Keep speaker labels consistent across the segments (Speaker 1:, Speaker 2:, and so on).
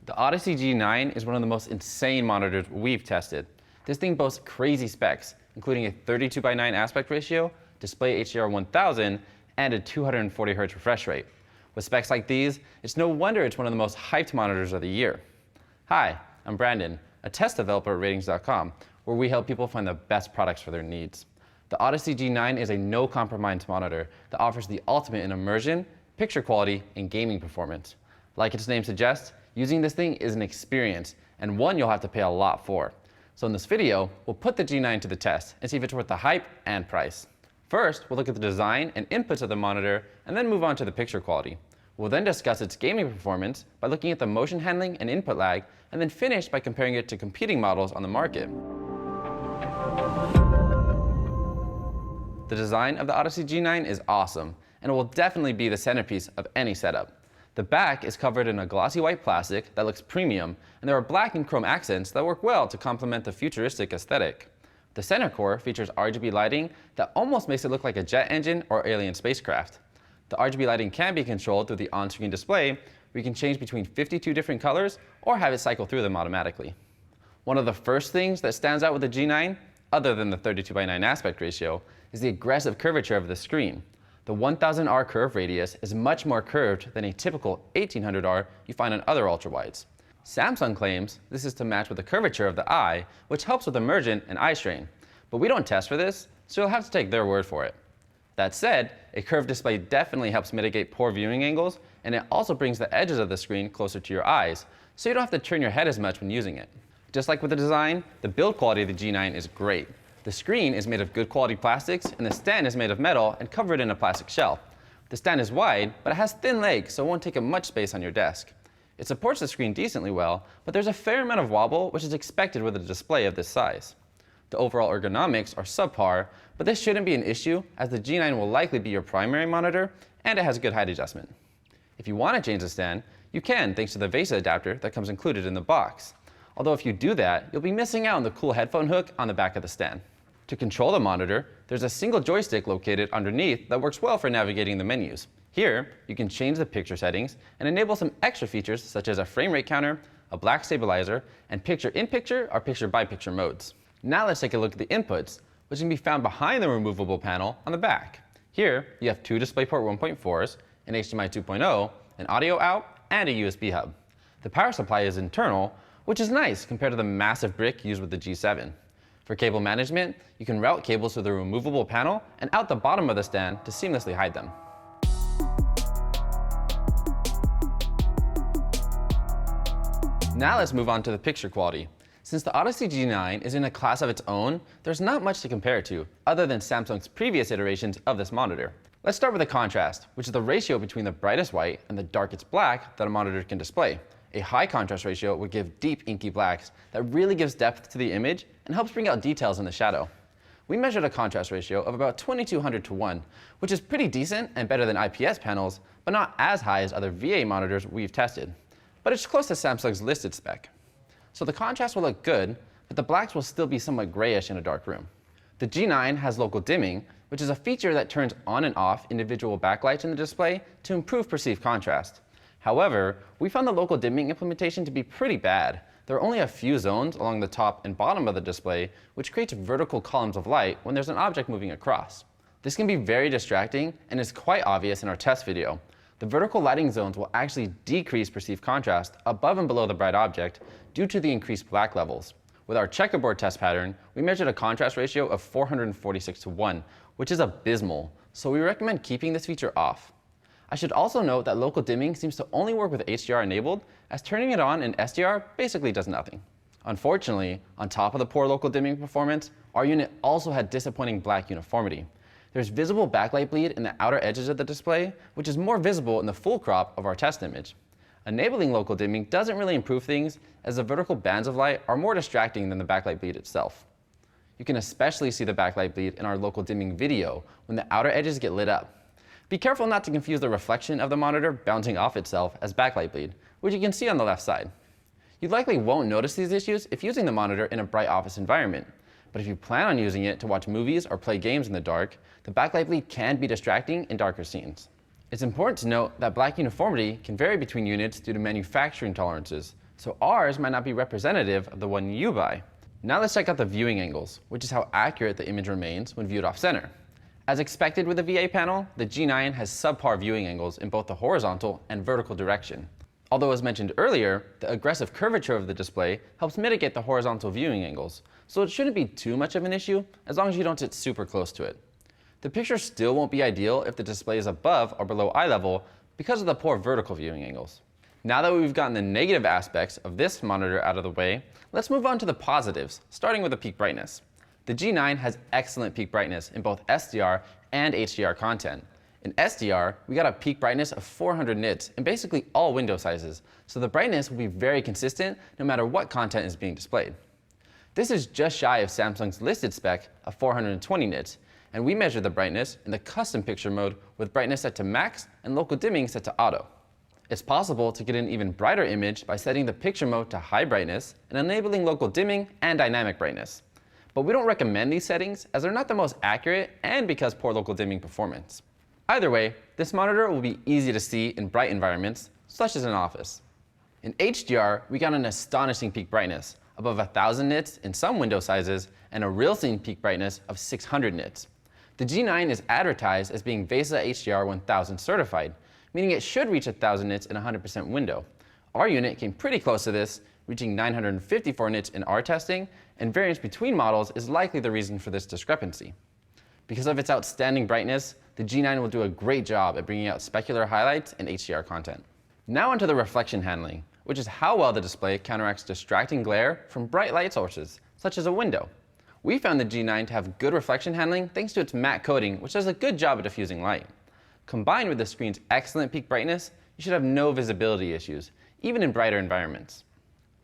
Speaker 1: The Odyssey G9 is one of the most insane monitors we've tested. This thing boasts crazy specs, including a 32:9 aspect ratio, display HDR 1000, and a 240Hz refresh rate. With specs like these, it's no wonder it's one of the most hyped monitors of the year. Hi, I'm Brandon, a test developer at Ratings.com, where we help people find the best products for their needs. The Odyssey G9 is a no-compromise monitor that offers the ultimate in immersion, picture quality, and gaming performance. Like its name suggests, using this thing is an experience, and one you'll have to pay a lot for. So in this video, we'll put the G9 to the test and see if it's worth the hype and price. First, we'll look at the design and inputs of the monitor, and then move on to the picture quality. We'll then discuss its gaming performance by looking at the motion handling and input lag, and then finish by comparing it to competing models on the market. The design of the Odyssey G9 is awesome, and it will definitely be the centerpiece of any setup. The back is covered in a glossy white plastic that looks premium, and there are black and chrome accents that work well to complement the futuristic aesthetic. The center core features RGB lighting that almost makes it look like a jet engine or alien spacecraft. The RGB lighting can be controlled through the on-screen display, where you can change between 52 different colors or have it cycle through them automatically. One of the first things that stands out with the G9, other than the 32:9 aspect ratio, is the aggressive curvature of the screen. The 1000R curve radius is much more curved than a typical 1800R you find on other ultrawides. Samsung claims this is to match with the curvature of the eye, which helps with immersion and eye strain. But we don't test for this, so you'll have to take their word for it. That said, a curved display definitely helps mitigate poor viewing angles, and it also brings the edges of the screen closer to your eyes, so you don't have to turn your head as much when using it. Just like with the design, the build quality of the G9 is great. The screen is made of good quality plastics, and the stand is made of metal and covered in a plastic shell. The stand is wide, but it has thin legs, so it won't take up much space on your desk. It supports the screen decently well, but there's a fair amount of wobble, which is expected with a display of this size. The overall ergonomics are subpar, but this shouldn't be an issue, as the G9 will likely be your primary monitor, and it has good height adjustment. If you want to change the stand, you can thanks to the VESA adapter that comes included in the box. Although if you do that, you'll be missing out on the cool headphone hook on the back of the stand. To control the monitor, there's a single joystick located underneath that works well for navigating the menus. Here, you can change the picture settings and enable some extra features such as a frame rate counter, a black stabilizer, and picture-in-picture or picture-by-picture modes. Now let's take a look at the inputs, which can be found behind the removable panel on the back. Here, you have two DisplayPort 1.4s, an HDMI 2.0, an audio out, and a USB hub. The power supply is internal, which is nice compared to the massive brick used with the G7. For cable management, you can route cables to the removable panel and out the bottom of the stand to seamlessly hide them. Now let's move on to the picture quality. Since the Odyssey G9 is in a class of its own, there's not much to compare it to, other than Samsung's previous iterations of this monitor. Let's start with the contrast, which is the ratio between the brightest white and the darkest black that a monitor can display. A high contrast ratio would give deep inky blacks that really gives depth to the image and helps bring out details in the shadow. We measured a contrast ratio of about 2200:1, which is pretty decent and better than IPS panels, but not as high as other VA monitors we've tested. But it's close to Samsung's listed spec. So the contrast will look good, but the blacks will still be somewhat grayish in a dark room. The G9 has local dimming, which is a feature that turns on and off individual backlights in the display to improve perceived contrast. However, we found the local dimming implementation to be pretty bad. There are only a few zones along the top and bottom of the display, which creates vertical columns of light when there's an object moving across. This can be very distracting and is quite obvious in our test video. The vertical lighting zones will actually decrease perceived contrast above and below the bright object due to the increased black levels. With our checkerboard test pattern, we measured a contrast ratio of 446:1, which is abysmal, so we recommend keeping this feature off. I should also note that local dimming seems to only work with HDR enabled, as turning it on in SDR basically does nothing. Unfortunately, on top of the poor local dimming performance, our unit also had disappointing black uniformity. There's visible backlight bleed in the outer edges of the display, which is more visible in the full crop of our test image. Enabling local dimming doesn't really improve things, as the vertical bands of light are more distracting than the backlight bleed itself. You can especially see the backlight bleed in our local dimming video when the outer edges get lit up. Be careful not to confuse the reflection of the monitor bouncing off itself as backlight bleed, which you can see on the left side. You likely won't notice these issues if using the monitor in a bright office environment, but if you plan on using it to watch movies or play games in the dark, the backlight bleed can be distracting in darker scenes. It's important to note that black uniformity can vary between units due to manufacturing tolerances. so ours might not be representative of the one you buy. Now let's check out the viewing angles, which is how accurate the image remains when viewed off-center. As expected with the VA panel, the G9 has subpar viewing angles in both the horizontal and vertical direction. Although as mentioned earlier, the aggressive curvature of the display helps mitigate the horizontal viewing angles, so it shouldn't be too much of an issue as long as you don't sit super close to it. The picture still won't be ideal if the display is above or below eye level because of the poor vertical viewing angles. Now that we've gotten the negative aspects of this monitor out of the way, let's move on to the positives, starting with the peak brightness. The G9 has excellent peak brightness in both SDR and HDR content. In SDR, we got a peak brightness of 400 nits in basically all window sizes, so the brightness will be very consistent no matter what content is being displayed. This is just shy of Samsung's listed spec of 420 nits, and we measure the brightness in the custom picture mode with brightness set to max and local dimming set to auto. It's possible to get an even brighter image by setting the picture mode to high brightness and enabling local dimming and dynamic brightness. But we don't recommend these settings as they're not the most accurate and because poor local dimming performance. Either way, this monitor will be easy to see in bright environments, such as an office. In HDR, we got an astonishing peak brightness, above 1000 nits in some window sizes and a real scene peak brightness of 600 nits. The G9 is advertised as being VESA HDR 1000 certified, meaning it should reach 1000 nits in a 100% window. Our unit came pretty close to this, reaching 954 nits in our testing, and variance between models is likely the reason for this discrepancy. Because of its outstanding brightness, the G9 will do a great job at bringing out specular highlights and HDR content. Now onto the reflection handling, which is how well the display counteracts distracting glare from bright light sources, such as a window. We found the G9 to have good reflection handling thanks to its matte coating, which does a good job at diffusing light. Combined with the screen's excellent peak brightness, you should have no visibility issues, even in brighter environments.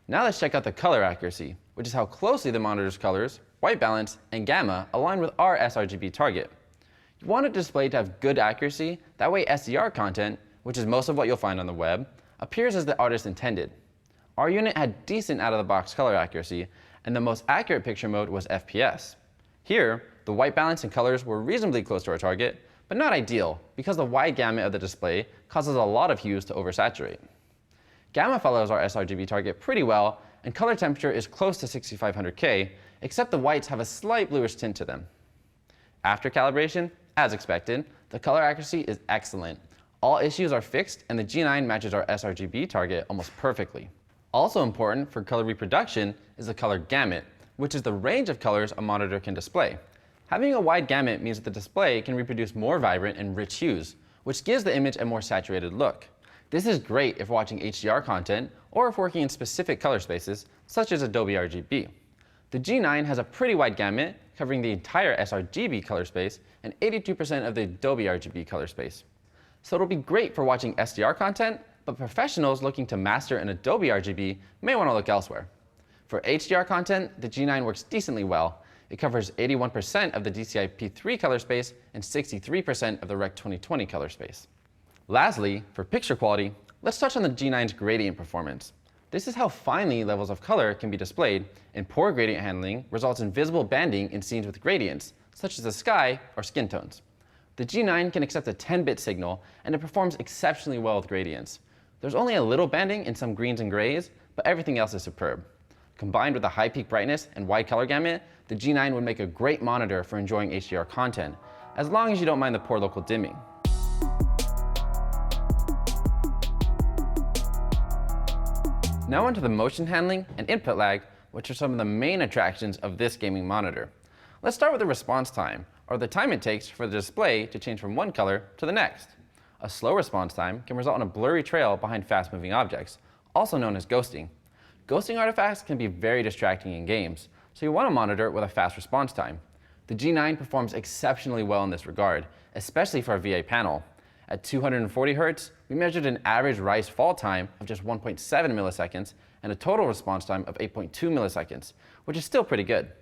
Speaker 1: Now let's check out the color accuracy, which is how closely the monitor's colors, white balance, and gamma align with our sRGB target. You want a display to have good accuracy, that way SDR content, which is most of what you'll find on the web, appears as the artist intended. Our unit had decent out-of-the-box color accuracy, and the most accurate picture mode was FPS. Here, the white balance and colors were reasonably close to our target, but not ideal because the wide gamut of the display causes a lot of hues to oversaturate. Gamma follows our sRGB target pretty well, and color temperature is close to 6500K, except the whites have a slight bluish tint to them. After calibration, as expected, the color accuracy is excellent. All issues are fixed, and the G9 matches our sRGB target almost perfectly. Also important for color reproduction is the color gamut, which is the range of colors a monitor can display. Having a wide gamut means that the display can reproduce more vibrant and rich hues, which gives the image a more saturated look. This is great if watching HDR content or if working in specific color spaces, such as Adobe RGB. The G9 has a pretty wide gamut, covering the entire sRGB color space and 82% of the Adobe RGB color space. So it'll be great for watching SDR content, but professionals looking to master an Adobe RGB may want to look elsewhere. For HDR content, the G9 works decently well. It covers 81% of the DCI-P3 color space and 63% of the Rec 2020 color space. Lastly, for picture quality, let's touch on the G9's gradient performance. This is how finely levels of color can be displayed, and poor gradient handling results in visible banding in scenes with gradients, such as the sky or skin tones. The G9 can accept a 10-bit signal, and it performs exceptionally well with gradients. There's only a little banding in some greens and grays, but everything else is superb. Combined with a high peak brightness and wide color gamut, the G9 would make a great monitor for enjoying HDR content, as long as you don't mind the poor local dimming. Now onto the motion handling and input lag, which are some of the main attractions of this gaming monitor. Let's start with the response time, or the time it takes for the display to change from one color to the next. A slow response time can result in a blurry trail behind fast-moving objects, also known as ghosting. Ghosting artifacts can be very distracting in games, so you want a monitor with a fast response time. The G9 performs exceptionally well in this regard, especially for a VA panel. At 240 Hz, we measured an average rise fall time of just 1.7 milliseconds and a total response time of 8.2 milliseconds, which is still pretty good.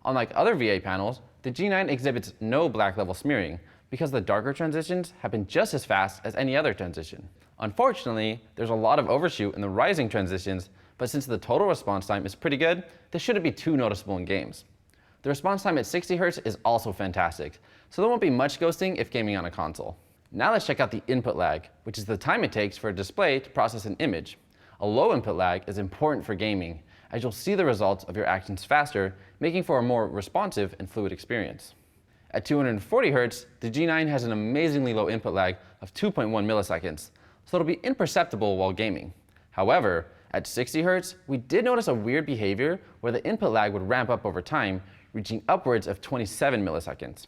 Speaker 1: Unlike other VA panels, the G9 exhibits no black level smearing because the darker transitions happen just as fast as any other transition. Unfortunately, there's a lot of overshoot in the rising transitions, but since the total response time is pretty good, this shouldn't be too noticeable in games. The response time at 60 Hz is also fantastic, so there won't be much ghosting if gaming on a console. Now let's check out the input lag, which is the time it takes for a display to process an image. A low input lag is important for gaming, as you'll see the results of your actions faster, making for a more responsive and fluid experience. At 240 Hz, the G9 has an amazingly low input lag of 2.1 milliseconds, so it'll be imperceptible while gaming. However, at 60 Hz, we did notice a weird behavior where the input lag would ramp up over time, reaching upwards of 27 milliseconds.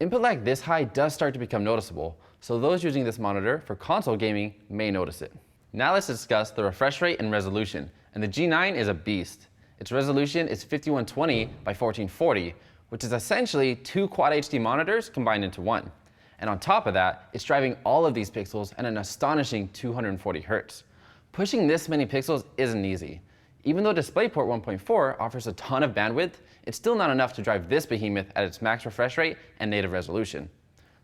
Speaker 1: Input lag this high does start to become noticeable, so those using this monitor for console gaming may notice it. Now let's discuss the refresh rate and resolution, and the G9 is a beast. Its resolution is 5120 by 1440, which is essentially two Quad HD monitors combined into one. And on top of that, it's driving all of these pixels at an astonishing 240 Hz. Pushing this many pixels isn't easy. Even though DisplayPort 1.4 offers a ton of bandwidth, it's still not enough to drive this behemoth at its max refresh rate and native resolution.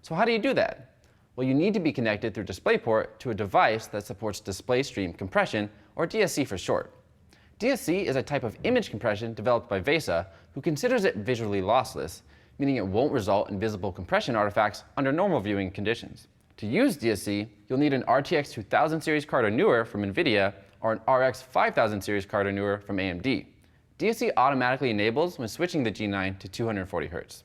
Speaker 1: So how do you do that? Well, you need to be connected through DisplayPort to a device that supports display stream compression, or DSC for short. DSC is a type of image compression developed by VESA, who considers it visually lossless, meaning it won't result in visible compression artifacts under normal viewing conditions. To use DSC, you'll need an RTX 2000 series card or newer from NVIDIA, or an RX 5000 series card or newer from AMD. DSC automatically enables when switching the G9 to 240 Hz.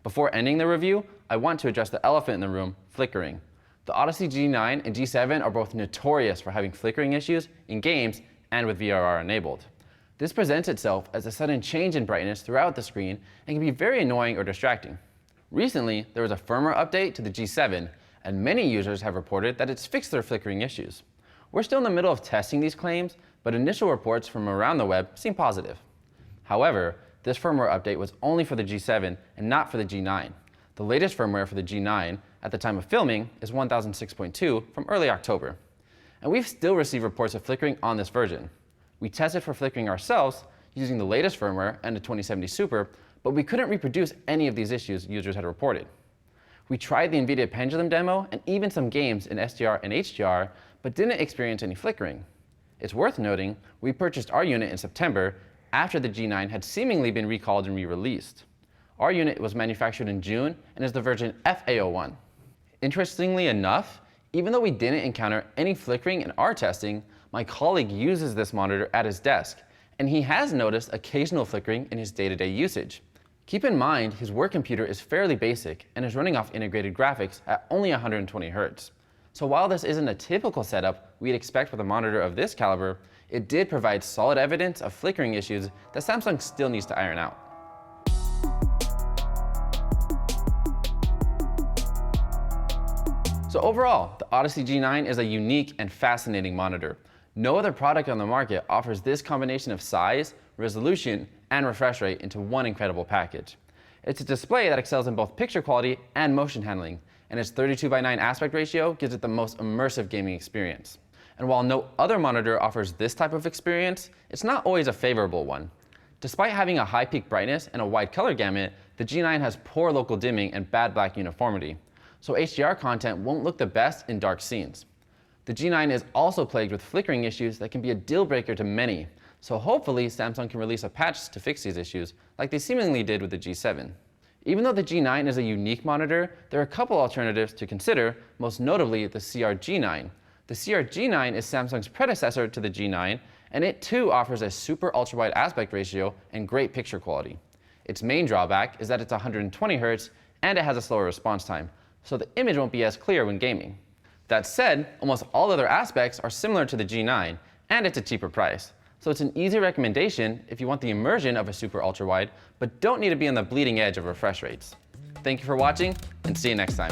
Speaker 1: Before ending the review, I want to address the elephant in the room, flickering. The Odyssey G9 and G7 are both notorious for having flickering issues in games and with VRR enabled. This presents itself as a sudden change in brightness throughout the screen and can be very annoying or distracting. Recently, there was a firmware update to the G7, and many users have reported that it's fixed their flickering issues. We're still in the middle of testing these claims, but initial reports from around the web seem positive. However, this firmware update was only for the G7 and not for the G9. The latest firmware for the G9 at the time of filming is 1006.2 from early October. And we've still received reports of flickering on this version. We tested for flickering ourselves using the latest firmware and a 2070 Super, but we couldn't reproduce any of these issues users had reported. We tried the NVIDIA Pendulum demo and even some games in SDR and HDR, but didn't experience any flickering. It's worth noting, we purchased our unit in September after the G9 had seemingly been recalled and re-released. Our unit was manufactured in June and is the version FA01. Interestingly enough, even though we didn't encounter any flickering in our testing, my colleague uses this monitor at his desk, and he has noticed occasional flickering in his day-to-day usage. Keep in mind, his work computer is fairly basic and is running off integrated graphics at only 120 Hz. So while this isn't a typical setup we'd expect with a monitor of this caliber, it did provide solid evidence of flickering issues that Samsung still needs to iron out. So overall, the Odyssey G9 is a unique and fascinating monitor. No other product on the market offers this combination of size, resolution, and refresh rate into one incredible package. It's a display that excels in both picture quality and motion handling, and its 32:9 aspect ratio gives it the most immersive gaming experience. And while no other monitor offers this type of experience, it's not always a favorable one. Despite having a high peak brightness and a wide color gamut, the G9 has poor local dimming and bad black uniformity, so HDR content won't look the best in dark scenes. The G9 is also plagued with flickering issues that can be a deal breaker to many, so hopefully Samsung can release a patch to fix these issues, like they seemingly did with the G7. Even though the G9 is a unique monitor, there are a couple alternatives to consider, most notably the sRG9. The sRG9 is Samsung's predecessor to the G9, and it too offers a super ultra-wide aspect ratio and great picture quality. Its main drawback is that it's 120 Hz and it has a slower response time, so the image won't be as clear when gaming. That said, almost all other aspects are similar to the G9, and it's a cheaper price. So it's an easy recommendation if you want the immersion of a super ultra-wide, but don't need to be on the bleeding edge of refresh rates. Thank you for watching, and see you next time.